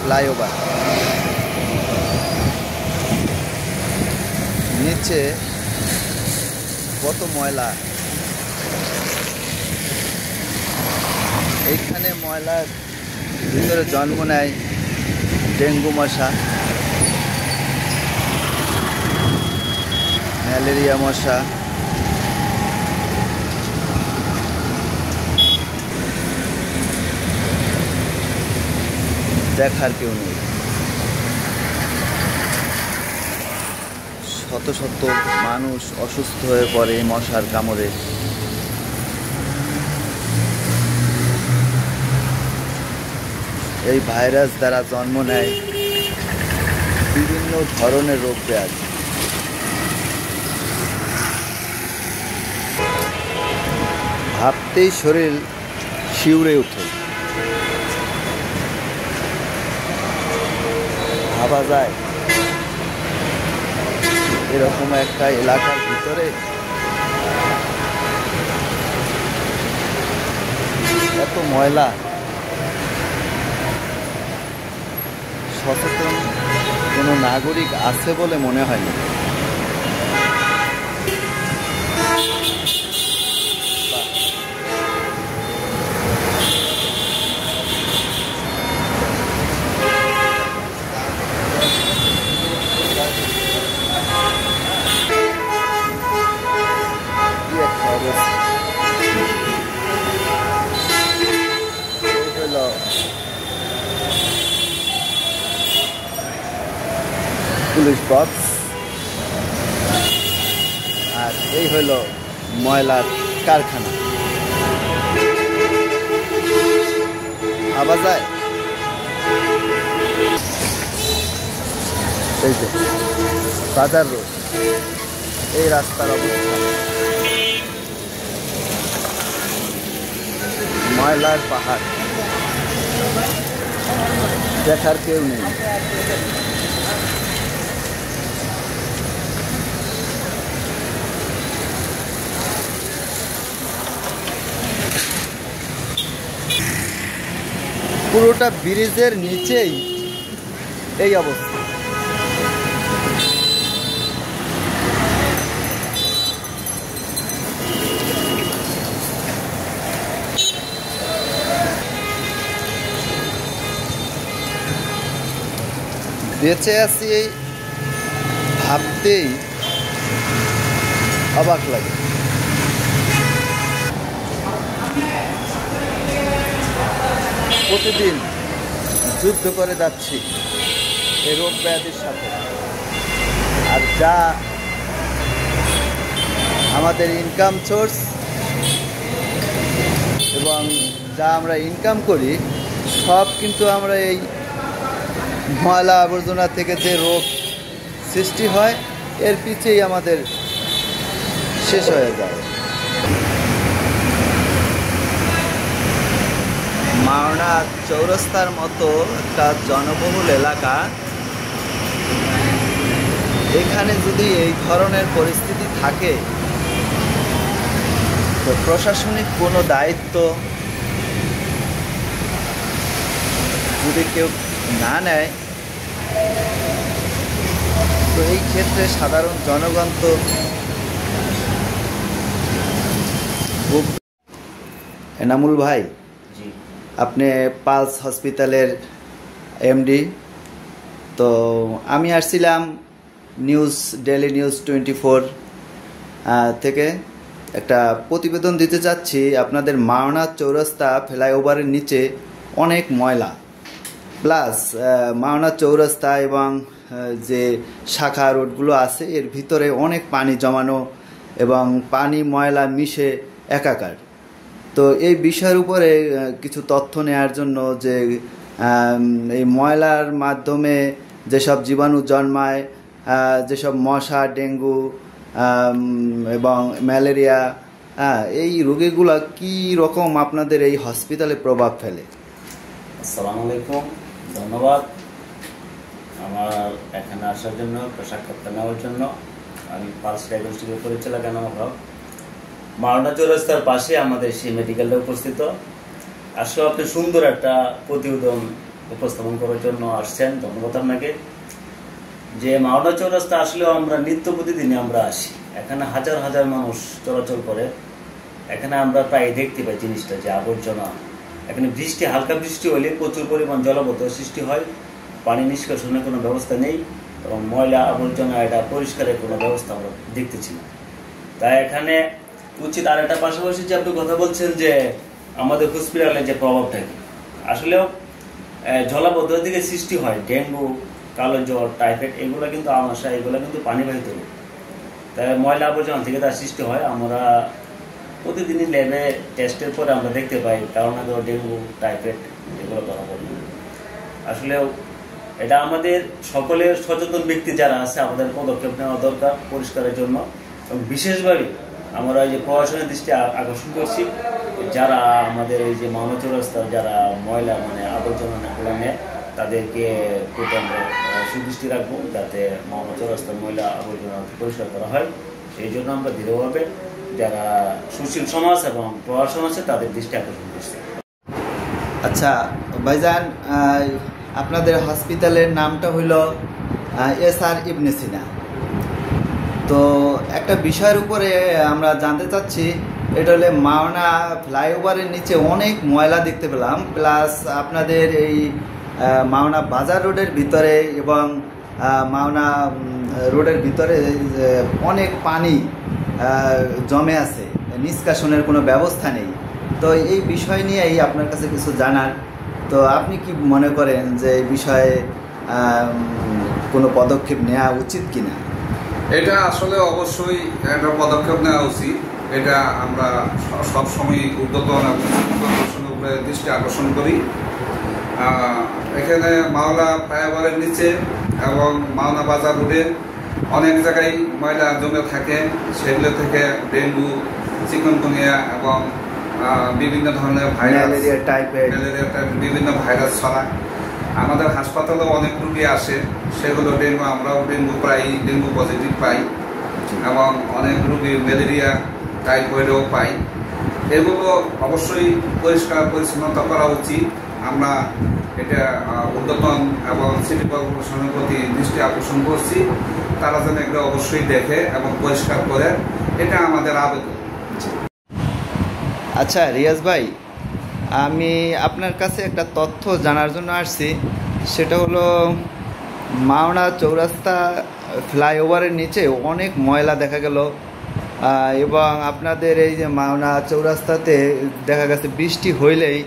Flyover, নিচে কত ময়লা। এইখানে ময়লার ভিতরে জন্ম নেয় ডেঙ্গু মশা, ম্যালেরিয়া মশা। দেখার কেউ নেই। শত শত মানুষ অসুস্থ হয়ে পড়ে মশার কামড়ে। এই ভাইরাস দ্বারা জন্ম নেয় বিভিন্ন ধরনের রোগ ব্যাধি। ভাবতেই শরীর শিউরে ওঠে। ভাবা যায় এরকম একটা এলাকার ভিতরে এত ময়লা। সচেতন কোনো নাগরিক আছে বলে মনে হয় না। পুলিশ বক্স, আর এই হইল ময়লার কারখানা। ভাবা যায় এই যে বাজার রোড, এই রাস্তার অবস্থা, ময়লার পাহাড়, দেখার কেউ নেই। পুরোটা ব্রিজের নিচেই এই অবস্থা। বেঁচে আছি ভাবতেই অবাক লাগে। প্রতিদিন যুদ্ধ করে যাচ্ছি এই রোগ ব্যাধির সাথে, আর যা আমাদের ইনকাম সোর্স এবং যা আমরা ইনকাম করি সব কিন্তু আমরা এই ময়লা আবর্জনা থেকে যে রোগ সৃষ্টি হয় এর পিছেই আমাদের শেষ হয়ে যায়। মাওনা চৌরাস্তার মতো একটা জনবহুল এলাকা, এখানে যদি এই ধরনের পরিস্থিতি থাকে তো প্রশাসনিক কোনো দায়িত্ব যদি কেউ না নেয় তো এই ক্ষেত্রে সাধারণ জনগণ তো এনামুল ভাই, আপনি পালস হসপিটালের এমডি, তো আমি আসছিলাম ডেইলি নিউজ 24 থেকে একটা প্রতিবেদন দিতে চাচ্ছি। আপনাদের মাওনা চৌরাস্তা ফ্লাইওভারের নিচে অনেক ময়লা, প্লাস মাওনা চৌরাস্তা এবং যে শাখা রোডগুলো আছে এর ভিতরে অনেক পানি জমানো এবং পানি ময়লা মিশে একাকার। তো এই বিষয়ের উপরে কিছু তথ্য নেওয়ার জন্য যে এই ময়লার মাধ্যমে যেসব জীবাণু জন্মায়, যেসব মশা, ডেঙ্গু এবং ম্যালেরিয়া, এই রোগীগুলা কি রকম আপনাদের এই হসপিটালে প্রভাব ফেলে? আসসালামু আলাইকুম, ধন্যবাদ আমার এখানে আসার জন্য, সাক্ষাৎকার নেওয়ার জন্য। আমি পালস ডায়াগনস্টিকের পরিচালক এনামুল হক। মাওনা চৌরাস্তার পাশে আমাদের সেই মেডিকেলটা উপস্থিত। আসলে আপনি সুন্দর একটা প্রতিবেদন উপস্থাপন করার জন্য আসছেন, ধন্যবাদ আপনাকে। যে মাওনা চৌরাস্তা আসলেও আমরা নিত্য প্রতিদিনই আমরা আসি, এখানে হাজার হাজার মানুষ চলাচল করে। এখানে আমরা প্রায় দেখতে পাই জিনিসটা যে আবর্জনা, এখানে বৃষ্টি, হালকা বৃষ্টি হলে প্রচুর পরিমাণ জলাবদ্ধতা সৃষ্টি হয়, পানি নিষ্কাশনের কোনো ব্যবস্থা নেই এবং ময়লা আবর্জনা এটা পরিষ্কারের কোনো ব্যবস্থা আমরা দেখতেছি না। তাই এখানে উচিত। আর একটা পাশাপাশি যে আপনি কথা বলছেন যে আমাদের হসপিটালের যে প্রভাবটা কি, আসলেও জলাবদ্ধতা থেকে সৃষ্টি হয় ডেঙ্গু, কালো জ্বর, টাইফয়েড, এগুলো কিন্তু আমাশা, এগুলো কিন্তু পানিবাহিত রোগ। তাই ময়লা আবর্জনা থেকে তার সৃষ্টি হয়। আমরা প্রতিদিনই ল্যাবে টেস্টের পরে আমরা দেখতে পাই কারণ ডেঙ্গু, টাইফয়েড এগুলো ধরা পড়ে। আসলেও এটা আমাদের সকলের সচেতন ব্যক্তি যারা আছে আমাদের পদক্ষেপ নেওয়া দরকার পরিষ্কারের জন্য। এবং বিশেষভাবে আমরা এই যে প্রশাসনের দৃষ্টি আকর্ষণ করছি, যারা আমাদের এই যে মাওনা চৌরাস্তার যারা ময়লা মানে আবর্জনা নেয় তাদেরকে প্রতি আমরা সুদৃষ্টি রাখবো যাতে মাওনা চৌরাস্তার ময়লা আবর্জনা পরিষ্কার করা হয়। সেই জন্য আমরা দৃঢ়ভাবে যারা সুশীল সমাজ এবং প্রশাসন আছে তাদের দৃষ্টি আকর্ষণ করছি। আচ্ছা ভাইজান, আপনাদের হসপিটালের নামটা হইল SR ইবনে সিনা। তো একটা বিষয়ের উপরে আমরা জানতে চাচ্ছি, এটা হলে মাওনা ফ্লাইওভারের নিচে অনেক ময়লা দেখতে পেলাম, প্লাস আপনাদের এই মাওনা বাজার রোডের ভিতরে এবং মাওনা রোডের ভিতরে অনেক পানি জমে আছে, নিষ্কাশনের কোনো ব্যবস্থা নেই। তো এই বিষয় নিয়েই আপনার কাছে কিছু জানার। তো আপনি কি মনে করেন যে এই বিষয়ে কোনো পদক্ষেপ নেওয়া উচিত কিনা? এটা আসলে অবশ্যই একটা পদক্ষেপ নেওয়া উচিত। এটা আমরা সবসময় ঊর্ধ্বতন এবং উপরে দৃষ্টি আকর্ষণ করি। এখানে মাওনা ফ্লাইওভারের নিচে এবং মাওনা বাজার রোডে অনেক জায়গায় ময়লা জমে থাকে, সেগুলো থেকে ডেঙ্গু, চিকুনগুনিয়া এবং বিভিন্ন ধরনের ভাইরাস, ম্যালেরিয়া টাইপের বিভিন্ন ভাইরাস ছড়ায়। আমাদের হাসপাতালেও অনেক রুগী আসে, সেগুলো ডেঙ্গু, আমরাও ডেঙ্গু পজিটিভ পাই এবং অনেক রুগী ম্যালেরিয়া, টাইফয়েডও পাই। এগুলো অবশ্যই পরিষ্কার পরিচ্ছন্নতা করা উচিত। আমরা এটা ঊর্ধ্বতন এবং সিটি কর্পোরেশনের প্রতি দৃষ্টি আকর্ষণ করছি, তারা যেন এগুলো অবশ্যই দেখে এবং পরিষ্কার করে, এটা আমাদের আবেদন। আচ্ছা রিয়াজ ভাই, আমি আপনার কাছে একটা তথ্য জানার জন্য আসছি। সেটা হলো মাওনা চৌরাস্তা ফ্লাইওভারের নিচে অনেক ময়লা দেখা গেল, এবং আপনাদের এই যে মাওনা চৌরাস্তাতে দেখা গেছে বৃষ্টি হইলেই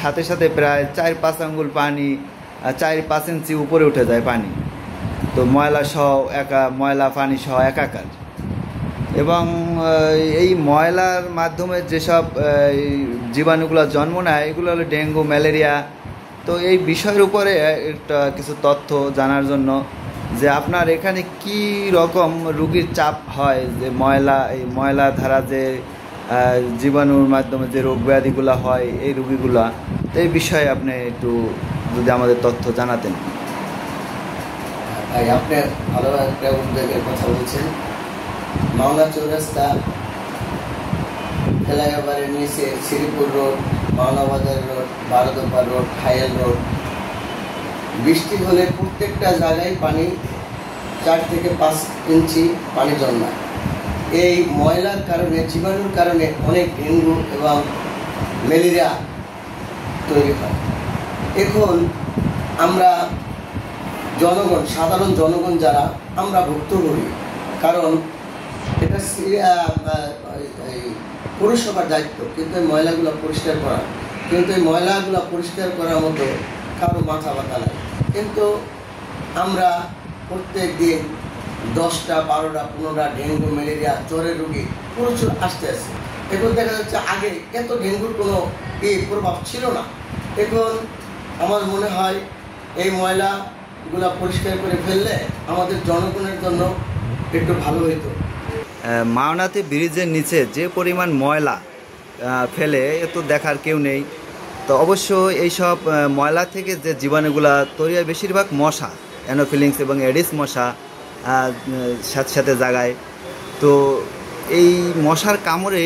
সাথে সাথে প্রায় 4-5 আঙ্গুল পানি, 4-5 ইঞ্চি উপরে উঠে যায় পানি। তো ময়লা পানি সহ একাকার। এবং এই ময়লার মাধ্যমে যেসব জীবাণুগুলো জন্ম নেয় এগুলো হলো ডেঙ্গু, ম্যালেরিয়া। তো এই বিষয়ের উপরে একটা কিছু তথ্য জানার জন্য যে আপনার এখানে কি রকম রোগীর চাপ হয়, যে এই ময়লা ধারা যে জীবাণুর মাধ্যমে যে রোগ ব্যাধিগুলো হয় এই রোগীগুলা, তো এই বিষয়ে আপনি একটু যদি আমাদের তথ্য জানাতেন। ভাই, আপনি ভালো একটা উদ্যোগের কথা বলছেন। মাওনা চৌরাস্তা ফ্লাইওভারের নিচে শ্রীপুর রোড, মাওনা বাজার রোড, বারোদোপার রোড, হাইল রোড, বৃষ্টি হলে প্রত্যেকটা জায়গায় পানি 4 থেকে 5 ইঞ্চি পানি জন্মায়। এই ময়লার কারণে, জীবাণুর কারণে অনেক ডেঙ্গু এবং ম্যালেরিয়া তৈরি হয়। এখন আমরা সাধারণ জনগণ যারা আমরা ভুক্তভোগী, কারণ এটা পৌরসভার দায়িত্ব, কিন্তু এই ময়লাগুলো পরিষ্কার করা, কিন্তু এই ময়লাগুলো পরিষ্কার করার মতো কারো মাথা ব্যথা নাই। কিন্তু আমরা প্রত্যেক দিন 10টা, 12টা, 15টা ডেঙ্গু, ম্যালেরিয়া, জ্বরের রোগী প্রচুর আসতে আসে। এখন দেখা যাচ্ছে আগে এত ডেঙ্গুর কোনো প্রভাব ছিল না। এখন আমার মনে হয় এই ময়লাগুলো পরিষ্কার করে ফেললে আমাদের জনগণের জন্য একটু ভালো হইতো। মাওনাতে ব্রিজের নিচে যে পরিমাণ ময়লা ফেলে এ তো দেখার কেউ নেই। তো অবশ্য এইসব ময়লা থেকে যে জীবাণুগুলা তৈরি হয় বেশিরভাগ মশা, অ্যানোফিলিংস এবং এডিস মশা সাথে সাথে জাগায়। তো এই মশার কামড়ে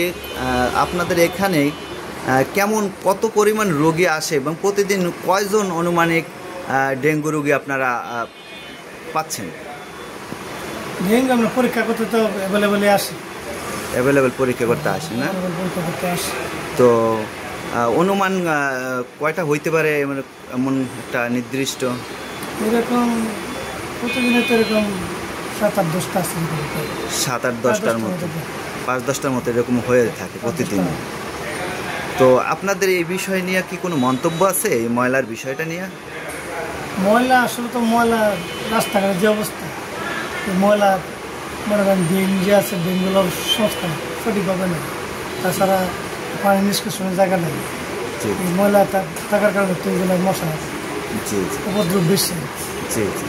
আপনাদের এখানে কেমন কত পরিমাণ রোগী আসে এবং প্রতিদিন কয়জন আনুমানিক ডেঙ্গু রোগী আপনারা পাচ্ছেন? ডেঙ্গু আমরা পরীক্ষা করতে তো অ্যাভেলেবেলে আসে, অ্যাভেলেবেল পরীক্ষা করতে আসে না? পরীক্ষা করতে আসে। তো অনুমান কয়টা হইতে পারে, মানে এমন একটা নির্দিষ্ট? এরকম প্রতিদিনে তো এরকম 7-8-10টা আছে। 7-8-10টার মতো, 5-10টার মতো এরকম হয়ে থাকে প্রতিদিন। তো আপনাদের এই বিষয় নিয়ে কি কোনো মন্তব্য আছে, এই ময়লার বিষয়টা নিয়ে? ময়লা আসলে তো ময়লা রাস্তাঘাটের যে অবস্থা, ময়লা মনে করেন ড্রেন যে আছে, ড্রেনগুলোর সংস্কার সঠিকভাবে নেই, তাছাড়া পানি নিষ্কাশনের জায়গা নেই। এই ময়লা থাকার কারণে তো এগুলো মশা জি জি উপদ্রব বেশি। জি জি